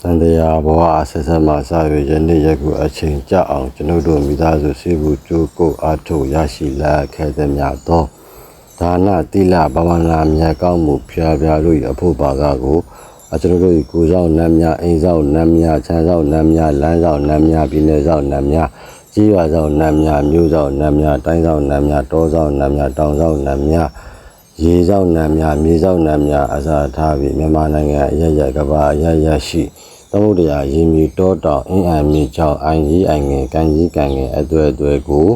တန်တရားဘဝအဆက်ဆက်မှစ၍ယနေ့ယခုအချိန်ကြအောင်ကျွန်ုပ်တို့မိသားစုစေဘူးကြိုးကိုအားထုတ်ရရှိလာခဲ့သည်များသောဒါနတိလဘာဝနာမြတ်ကောင်းမှုဖျားဖျားတို့၏အဖို့ပါကကိုကျွန်ုပ်တို့၏ကိုယ်ဆောင်နတ်များအိမ်ဆောင်နတ်များခြံဆောင်နတ်များလမ်းဆောင်နတ်များပြည်နယ်ဆောင်နတ်များကြီးရွာဆောင်နတ်များမြို့ဆောင်နတ်များတိုင်းဆောင်နတ်များတောဆောင်နတ်များတောင်ဆောင်နတ်များရေဆောင်နတ်များမြေဆောင်နတ်များအစာထားပြီးမြန်မာနိုင်ငံအရရကဘာအရရရှိသမုဒ္ဒရာရေမြေတောတောင်အင်းအံမြေချောင်းအိုင်ကြီးအိုင်ငယ်ကန်ကြီးကန်ငယ်အသွဲအသွဲကို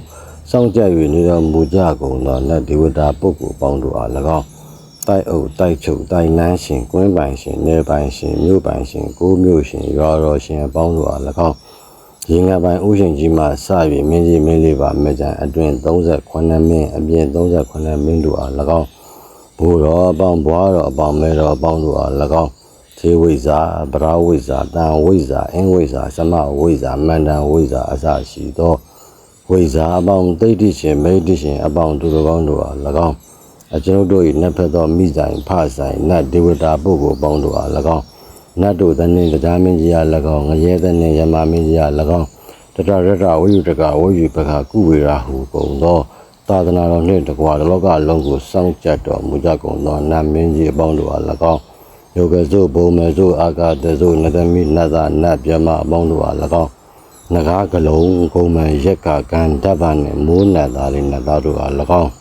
စောင့်ကြ၍နေတော်မူကြကုန်သောနတ်ဒေဝတာပုဂ္ဂိုလ်ပေါင်းတို့အား၎င်းတိုက်အုပ်တိုက်ချုပ်တိုက်နန်းရှင်ကွင်းပိုင်ရှင်နေပိုင်ရှင်မြို့ပိုင်ရှင်ကိုမြို့ရှင်ရွာတော်ရှင်အပေါင်းတို့အား၎င်းရေငါပိုင်ဥရှင်ကြီးမှစ၍မင်းကြီးမင်းလေးပါမြကြံအတွင်38မင်းအပြင်38မင်းတို့အား၎င်းဘိုးတော်အပေါင်းဘွားတော်အပေါင်းမဲတော်အပေါင်းတို့အား၎င်းသေဝိဇာဗရာဝိဇာတန်ဝိဇာအင်းဝိဇာသမဝိဇာမန္တန်ဝိဇာအစရှိသောဝိဇာအပေါင်းတိဋ္ဌိရှင်မိဋ္ဌိရှင်အပေါင်းသူတော်ကောင်းတို့အား၎င်းကျွန်ုပ်တို့၏နတ်ဖက်သောမိဆိုင်ဖဆိုင်နတ်ဒေဝတာပုဂ္ဂိုလ်ပေါင်းတို့အား၎င်းနတ်တို့သနှင့်တရားမင်းကြီးအား၎င်းငရဲသနှင့်ယမမင်းကြီးအား၎င်းတတရတဝိယုတကဝိယုပခကုဝေရာဟုကုန်သောသာသနာတော်နှင့်တကွာလောကလုံးကိုစောင့်ကြတော်မူကြကုန်သောနတ်မင်းကြီးအပေါင်းတို့အား၎င်းယောဂစုဘုံမစုအာဂတစုနတမိနသနတ်ပြမအပေါင်းတို့အား၎င်းနဂါကလုံးကုံမန်ရက်ကကံတပ္ပနှင့်မိုးနတ်သားလေးနတ်သားတို့အား၎င်း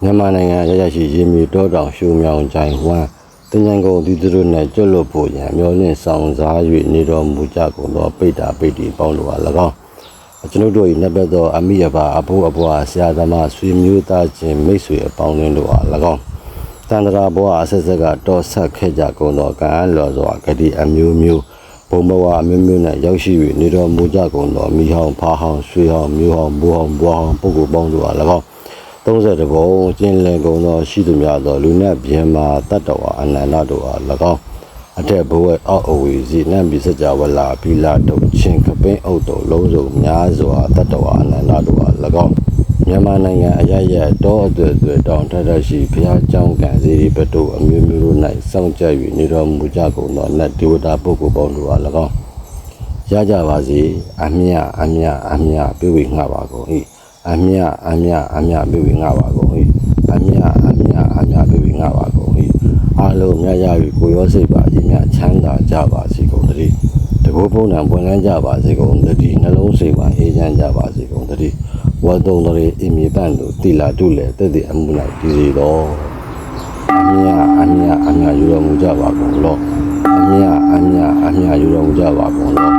မြန်မာနိုင်ငံရရရှိရေမြေတောတောင်ရှုံမြောင်ကြိုင်ဝမ်းတင်ញံကုန်ဒီတို့နဲ့ကျွတ်လွတ်ဖို့ရန်မျောလင့်ဆောင်စား၍နေတော်မူကြကုန်သောပိဋ္ဌာပိဋ္ဌိပေါင်းတို့အား၎င်းကျွန်ုပ်တို့၏နတ်ဘက်သောအမိယဘာအဖို့အဘွားဆရာသမားဆွေမျိုးသားချင်းမိတ်ဆွေအပေါင်းတို့အား၎င်းတန္တရာဘဝအဆက်ဆက်ကတော်ဆက်ခဲ့ကြကုန်သောကံလော်စွာဂတိအမျိုးမျိုးဘုံဘဝအမျိုးမျိုးနဲ့ရောက်ရှိ၍နေတော်မူကြကုန်သောမိဟောင်းဖားဟောင်းဆွေဟောင်းမျိုးဟောင်းဘိုးဟောင်းဘွားဟောင်းပုဂ္ဂိုလ်ပေါင်းတို့အား၎င်း30ဘုံကျင်းလည်ကုန်သောရှိသူများသောလူနတ်ပြင်းမာတတ္တဝအနန္တတို့အား၎င်းအထက်ဘဝအောက်အဝေစီနတ်ပြည်စကြဝဠာဘီလာတုတ်ချင်းကပင်းအုပ်တို့လုံးစုံများစွာတတ္တဝအနန္တတို့အား၎င်းမြန်မာနိုင်ငံအရရတောအသွဲ့သွဲ့တောင်ထထရှိဘုရားကျောင်းကံစီရီပတုအမျိုးမျိုးတို့၌စောင့်ကြ၍နေတော်မူကြကုန်သောနတ်ဒေဝတာပုဂ္ဂိုလ်ပေါင်းတို့အား၎င်းရကြပါစေအမြအပြုဝေငှပါကုန်၏အမြပြုဝေငှပါကုန်၏အမြပြုဝေငှပါကုန်၏အားလုံးမြတ်ရ၍ကိုရောစိတ်ပါ၏မြတ်ချမ်းသာကြပါစေကုန်သတည်းတကူပုံနှံပွင့်လန်းကြပါစေကုန်သတည်းနှလုံးစိတ်ပါအေးချမ်းကြပါစေကုန်သတည်းဝတ်တုံတော်၏အမိပန့်တို့တိလာတုလေတက်တဲ့အမှု၌တည်စေတော်အမြယူတော်မူကြပါကုန်လောအမြယူတော်မူကြပါကုန်လော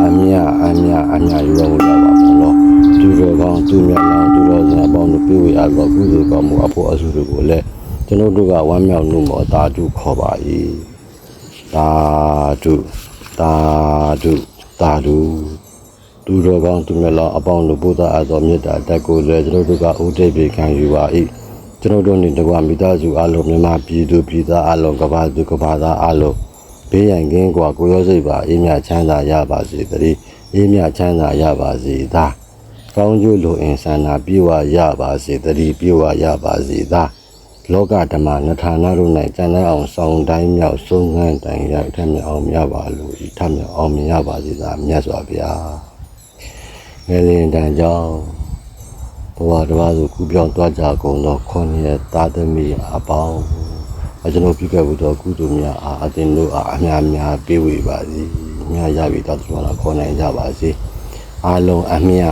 အမြယူတော်မူကြပါကုန်လောသူတော်ကောင်းသူမြတ်လောင်းသူတော်စံပေါင်းတို့ပြေဝေအားသောကုသိုလ်ကောင်းမှုအဖို့အဆုတို့ကိုလည်းကျွန်တော်တို့ကဝမ်းမြောက်လို့မောတာတုခေါ်ပါ၏တာတုသူတော်ကောင်းသူမြတ်လောင်းအပေါင်းတို့ဘုရားအားသောမေတ္တာတက်ကိုလည်းကျွန်တော်တို့ကဥဒိတ်ပြေခံယူပါ၏ကျွန်တော်တို့နေတကွာမိသားစုအားလုံးမြန်မာပြည်သူပြည်သားအားလုံးကဘာသူကဘာသားအားလုံးဘေးရန်ကင်းကွာကိုရောစိတ်ပါအေးမြချမ်းသာရပါစေတည်းအေးမြချမ်းသာရပါစေသာကောင်းကျိုးလိုအင်ဆန္ဒပြေဝရပါစေတည်းပြေဝရပါစေသာလောကဓမ္မနထာနာတို့၌ကျမ်းသာအောင်ဆောင်တိုင်းမြောက်ဆုံးငန်းတိုင်ရထမြောက်အောင်မြပါလို့ဤထမြောက်အောင်မြပါစေသာမြတ်စွာဘုရားငယ်လင်တန်ကြောင့်ဘဝတစ်ပါးသို့ကူးပြောင်းသွားကြကုန်သောခွန်ရဲ့သာသမီအပေါင်းကျွန်တော်ပြုခဲ့ဘူးသောကုသိုလ်များအားအသင်တို့အားအများပေးဝေပါစေမြတ်ရပြီတော်တော်လာခေါ်နိုင်ကြပါစေအားလုံးအမြ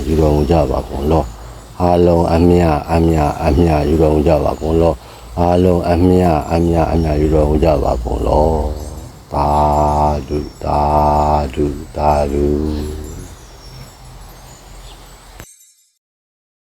ယူတော်မူကြပါကုန်လောအားလုံးအမြယူတော်မူကြပါကုန်လောအားလုံးအမြယူတော်မူကြပါကုန်လောသာဓု